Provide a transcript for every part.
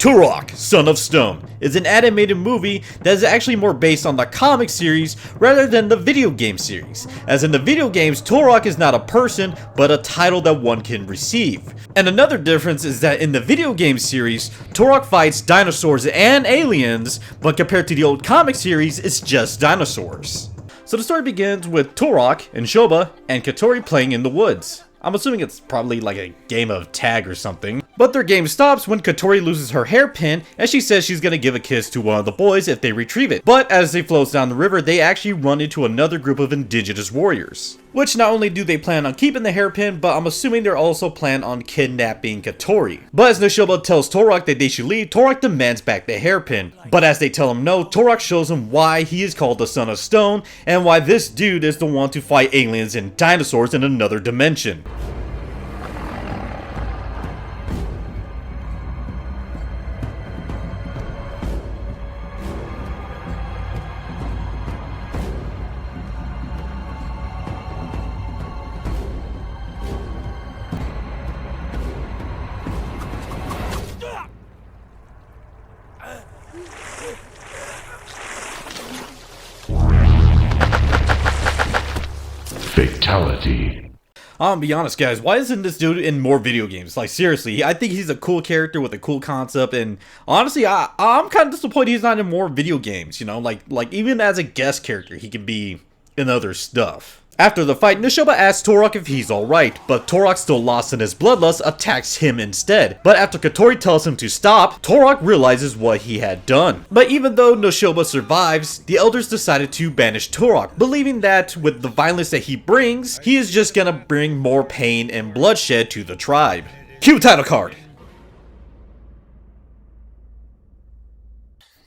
Turok Son of Stone is an animated movie that is actually more based on the comic series rather than the video game series, as in the video games Turok is not a person but a title that one can receive. And another difference is that in the video game series, Turok fights dinosaurs and aliens, but compared to the old comic series, it's just dinosaurs. So the story begins with Turok and Shoba and Katori playing in the woods. I'm assuming it's probably like a game of tag or something. But their game stops when Katori loses her hairpin and she says she's gonna give a kiss to one of the boys if they retrieve it. But as they float down the river, they actually run into another group of indigenous warriors. Which not only do they plan on keeping the hairpin, but I'm assuming they're also plan on kidnapping Katori. But as Neshoba tells Turok that they should leave, Turok demands back the hairpin. But as they tell him no, Turok shows him why he is called the Son of Stone and why this dude is the one to fight aliens and dinosaurs in another dimension. Fatality. I'm gonna be honest, guys, why isn't this dude in more video games? Like, seriously, I think he's a cool character with a cool concept, and honestly, I'm kind of disappointed he's not in more video games, you know? Like even as a guest character, he can be in other stuff. After the fight, Neshoba asks Turok if he's alright, but Turok, still lost in his bloodlust, attacks him instead. But after Katori tells him to stop, Turok realizes what he had done. But even though Neshoba survives, the elders decided to banish Turok, believing that with the violence that he brings, he is just gonna bring more pain and bloodshed to the tribe. Cue title card!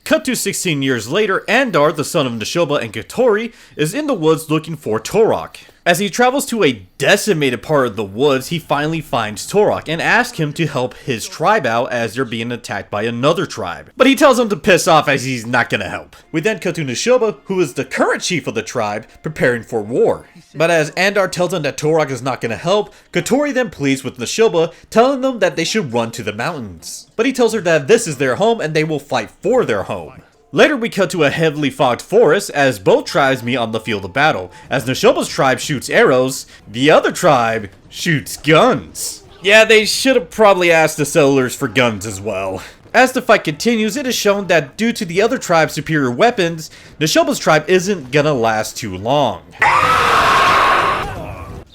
Cut to 16 years later, Andar, the son of Neshoba and Katori, is in the woods looking for Turok. As he travels to a decimated part of the woods, he finally finds Turok and asks him to help his tribe out as they're being attacked by another tribe. But he tells him to piss off as he's not gonna help. We then cut to Neshoba, who is the current chief of the tribe, preparing for war. But as Andar tells him that Turok is not gonna help, Katori then pleads with Neshoba, telling them that they should run to the mountains. But he tells her that this is their home and they will fight for their home. Later we cut to a heavily fogged forest as both tribes meet on the field of battle. As Neshoba's tribe shoots arrows, the other tribe shoots guns. Yeah, they should have probably asked the settlers for guns as well. As the fight continues, it is shown that due to the other tribe's superior weapons, Neshoba's tribe isn't gonna last too long.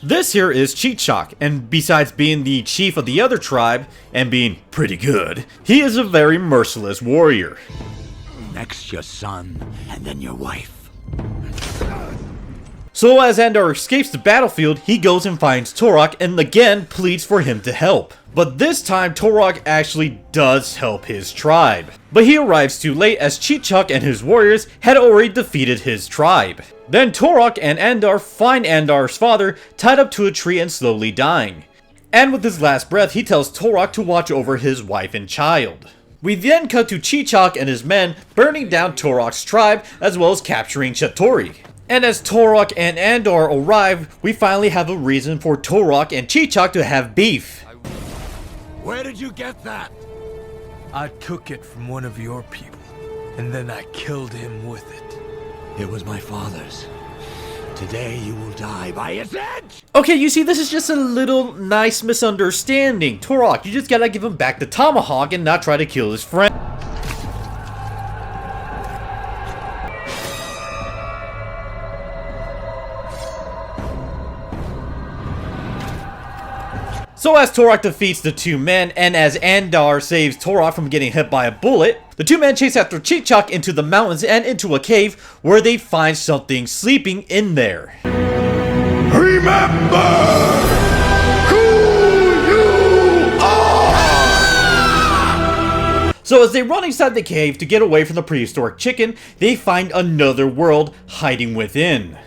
This here is Chichok, and besides being the chief of the other tribe, and being pretty good, he is a very merciless warrior. Next your son, and then your wife. So as Andar escapes the battlefield, he goes and finds Turok and again pleads for him to help. But this time Turok actually does help his tribe. But he arrives too late as Chichok and his warriors had already defeated his tribe. Then Turok and Andar find Andar's father tied up to a tree and slowly dying. And with his last breath, he tells Turok to watch over his wife and child. We then cut to Chichok and his men burning down Turok's tribe as well as capturing Katori. And as Turok and Andar arrive, we finally have a reason for Turok and Chichok to have beef. Where did you get that? I took it from one of your people, and then I killed him with it. It was my father's. Today you will die by its edge! Okay, you see, this is just a little nice misunderstanding. Turok, you just gotta give him back the tomahawk and not try to kill his friend. So as Turok defeats the two men, and as Andar saves Turok from getting hit by a bullet, the two men chase after Chichok into the mountains and into a cave where they find something sleeping in there. Remember who you are! So as they run inside the cave to get away from the prehistoric chicken, they find another world hiding within.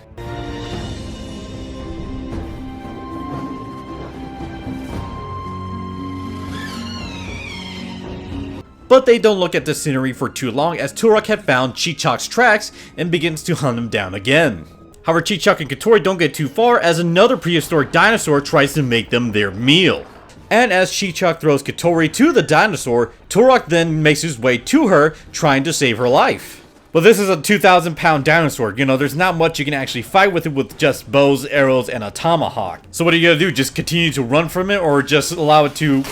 But they don't look at the scenery for too long as Turok had found Chichok's tracks and begins to hunt him down again. However, Chichok and Katori don't get too far as another prehistoric dinosaur tries to make them their meal. And as Chichok throws Katori to the dinosaur, Turok then makes his way to her, trying to save her life. But this is a 2,000-pound dinosaur, you know, there's not much you can actually fight with it with just bows, arrows, and a tomahawk. So what are you gonna do, just continue to run from it, or just allow it to...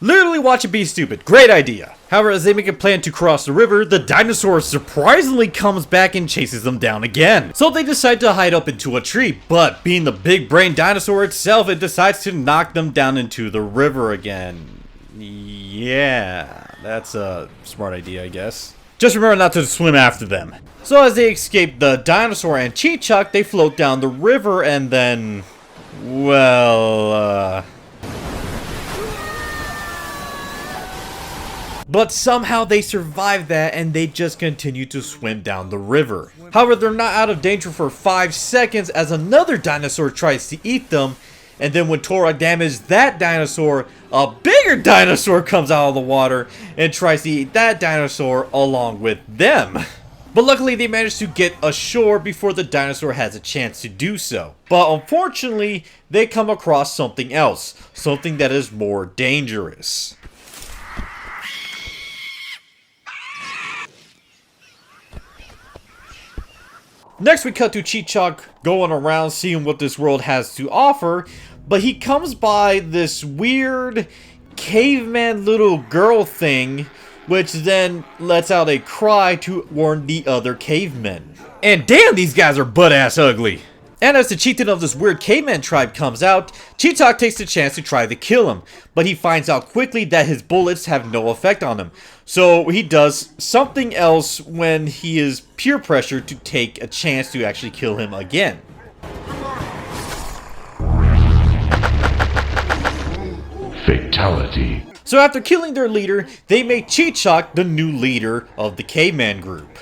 Literally watch it be stupid. Great idea. However, as they make a plan to cross the river, the dinosaur surprisingly comes back and chases them down again. So they decide to hide up into a tree, but being the big brain dinosaur itself, it decides to knock them down into the river again. Yeah, that's a smart idea, I guess. Just remember not to swim after them. So as they escape the dinosaur and Chichok, they float down the river and then... well, But somehow they survive that and they just continue to swim down the river. However, they're not out of danger for 5 seconds as another dinosaur tries to eat them. And then when Turok damages that dinosaur, a bigger dinosaur comes out of the water and tries to eat that dinosaur along with them. But luckily they managed to get ashore before the dinosaur has a chance to do so. But unfortunately, they come across something else. Something that is more dangerous. Next we cut to Chichok going around seeing what this world has to offer, but he comes by this weird caveman little girl thing, which then lets out a cry to warn the other cavemen. And damn, these guys are butt-ass ugly! And as the chieftain of this weird caveman tribe comes out, Chichok takes the chance to try to kill him, but he finds out quickly that his bullets have no effect on him. So he does something else when he is peer pressured to take a chance to actually kill him again. Fatality. So after killing their leader, they make Chichok the new leader of the caveman group.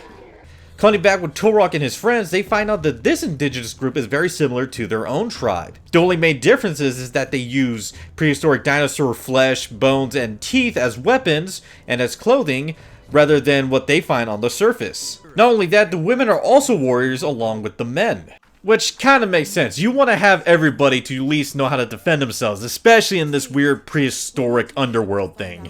Coming back with Turok and his friends, they find out that this indigenous group is very similar to their own tribe. The only main difference is that they use prehistoric dinosaur flesh, bones, and teeth as weapons and as clothing, rather than what they find on the surface. Not only that, the women are also warriors along with the men. Which kind of makes sense. You want to have everybody to at least know how to defend themselves, especially in this weird prehistoric underworld thing.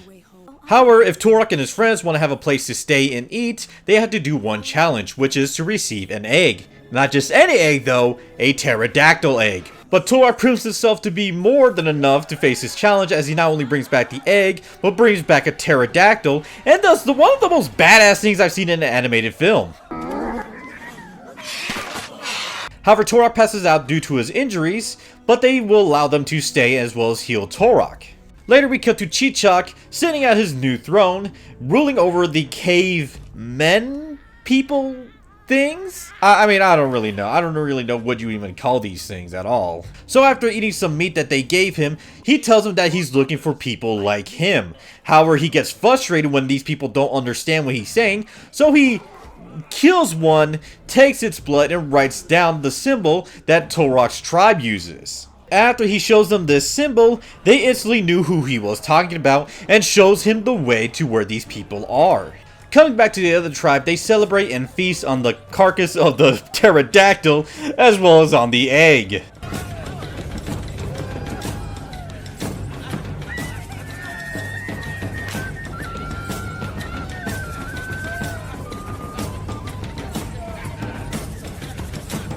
However, if Turok and his friends want to have a place to stay and eat, they have to do one challenge, which is to receive an egg. Not just any egg though, a pterodactyl egg. But Turok proves himself to be more than enough to face his challenge, as he not only brings back the egg, but brings back a pterodactyl, and does one of the most badass things I've seen in an animated film. However, Turok passes out due to his injuries, but they will allow them to stay as well as heal Turok. Later we cut to Chichok sitting at his new throne, ruling over the cavemen people things? I mean, I don't really know. I don't really know what you even call these things at all. So after eating some meat that they gave him, he tells them that he's looking for people like him. However, he gets frustrated when these people don't understand what he's saying, so he kills one, takes its blood, and writes down the symbol that Turok's tribe uses. After he shows them this symbol, they instantly knew who he was talking about and shows him the way to where these people are. Coming back to the other tribe, they celebrate and feast on the carcass of the pterodactyl as well as on the egg.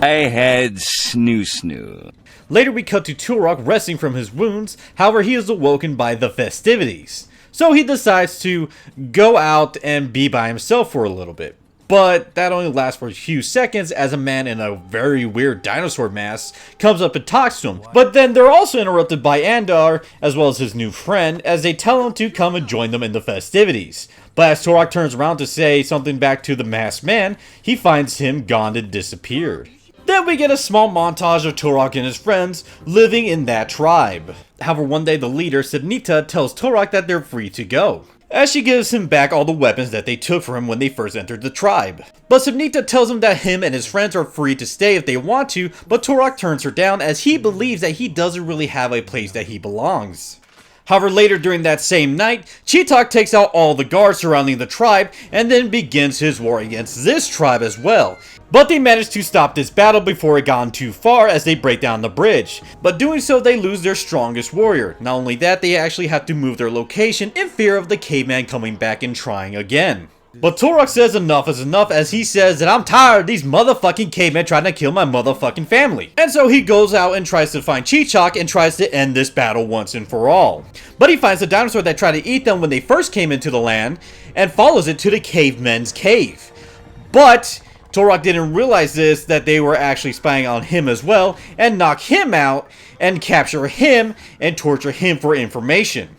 I had snoo. Later we cut to Turok resting from his wounds, however he is awoken by the festivities. So he decides to go out and be by himself for a little bit. But that only lasts for a few seconds as a man in a very weird dinosaur mask comes up and talks to him. But then they're also interrupted by Andar as well as his new friend as they tell him to come and join them in the festivities. But as Turok turns around to say something back to the masked man, he finds him gone and disappeared. Then we get a small montage of Turok and his friends living in that tribe. However, one day the leader, Sibnita, tells Turok that they're free to go, as she gives him back all the weapons that they took from him when they first entered the tribe. But Sibnita tells him that him and his friends are free to stay if they want to, but Turok turns her down as he believes that he doesn't really have a place that he belongs. However, later during that same night, Cheetok takes out all the guards surrounding the tribe and then begins his war against this tribe as well. But they manage to stop this battle before it gone too far as they break down the bridge. But doing so, they lose their strongest warrior. Not only that, they actually have to move their location in fear of the caveman coming back and trying again. But Turok says enough is enough, as he says that I'm tired of these motherfucking cavemen trying to kill my motherfucking family. And so he goes out and tries to find Cheetok and tries to end this battle once and for all. But he finds the dinosaur that tried to eat them when they first came into the land and follows it to the cavemen's cave. But Turok didn't realize this, that they were actually spying on him as well, and knock him out and capture him and torture him for information.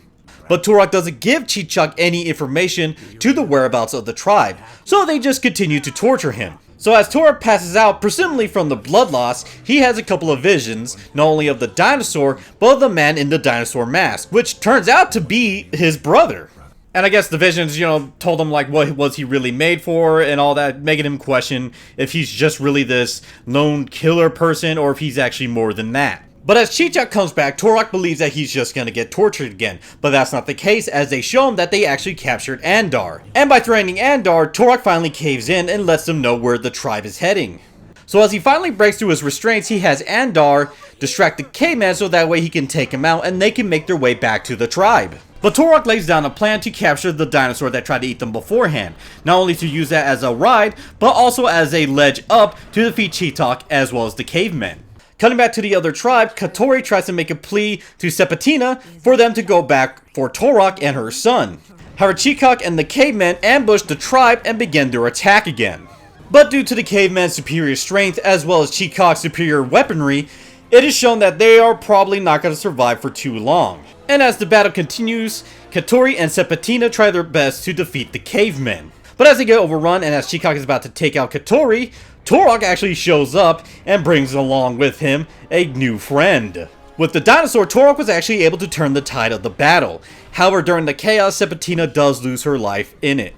But Turok doesn't give Cheetok any information to the whereabouts of the tribe, so they just continue to torture him. So as Turok passes out, presumably from the blood loss, he has a couple of visions, not only of the dinosaur, but of the man in the dinosaur mask, which turns out to be his brother. And I guess the visions, told him like what was he really made for and all that, making him question if he's just really this lone killer person or if he's actually more than that. But as Cheetok comes back, Turok believes that he's just gonna get tortured again. But that's not the case, as they show him that they actually captured Andar. And by threatening Andar, Turok finally caves in and lets them know where the tribe is heading. So as he finally breaks through his restraints, he has Andar distract the caveman so that way he can take him out and they can make their way back to the tribe. But Turok lays down a plan to capture the dinosaur that tried to eat them beforehand, not only to use that as a ride, but also as a ledge up to defeat Cheetok as well as the cavemen. Cutting back to the other tribe, Katori tries to make a plea to Sepatina for them to go back for Turok and her son. However, Cheetok and the cavemen ambush the tribe and begin their attack again. But due to the cavemen's superior strength as well as Cheetok's superior weaponry, it is shown that they are probably not going to survive for too long. And as the battle continues, Katori and Sepatina try their best to defeat the cavemen. But as they get overrun and as Cheetok is about to take out Katori, Turok actually shows up and brings along with him a new friend. With the dinosaur, Turok was actually able to turn the tide of the battle. However, during the chaos, Sepatina does lose her life in it.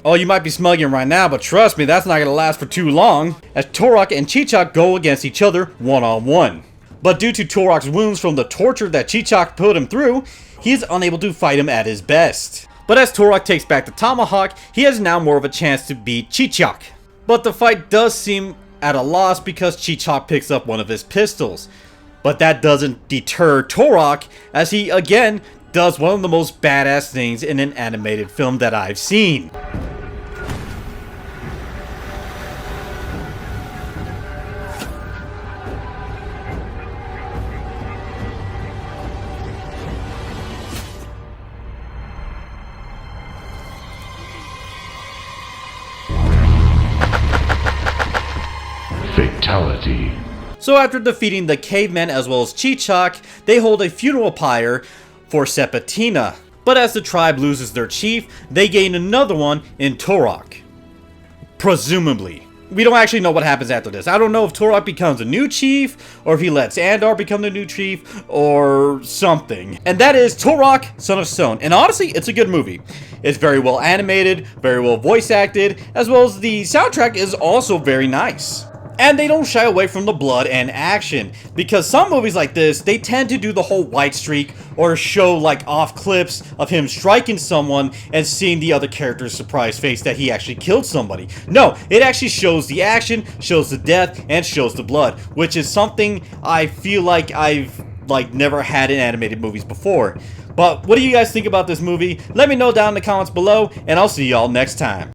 Oh, you might be smuggling right now, but trust me, that's not going to last for too long, as Turok and Cheetok go against each other one-on-one. But due to Turok's wounds from the torture that Cheetok put him through, he is unable to fight him at his best. But as Turok takes back the tomahawk, he has now more of a chance to beat Cheetok. But the fight does seem at a loss because Cheetok picks up one of his pistols. But that doesn't deter Turok, as he again does one of the most badass things in an animated film that I've seen. Fatality. So after defeating the cavemen as well as Cheetok, they hold a funeral pyre for Sepatina. But as the tribe loses their chief, they gain another one in Turok. Presumably. We don't actually know what happens after this. I don't know if Turok becomes a new chief, or if he lets Andar become the new chief, or something. And that is Turok Son of Stone. And honestly, it's a good movie. It's very well animated, very well voice acted, as well as the soundtrack is also very nice. And they don't shy away from the blood and action, because some movies like this, they tend to do the whole white streak or show like off clips of him striking someone and seeing the other character's surprised face that he actually killed somebody. No, it actually shows the action, shows the death, and shows the blood, which is something I feel like I've never had in animated movies before. But what do you guys think about this movie? Let me know down in the comments below, and I'll see y'all next time.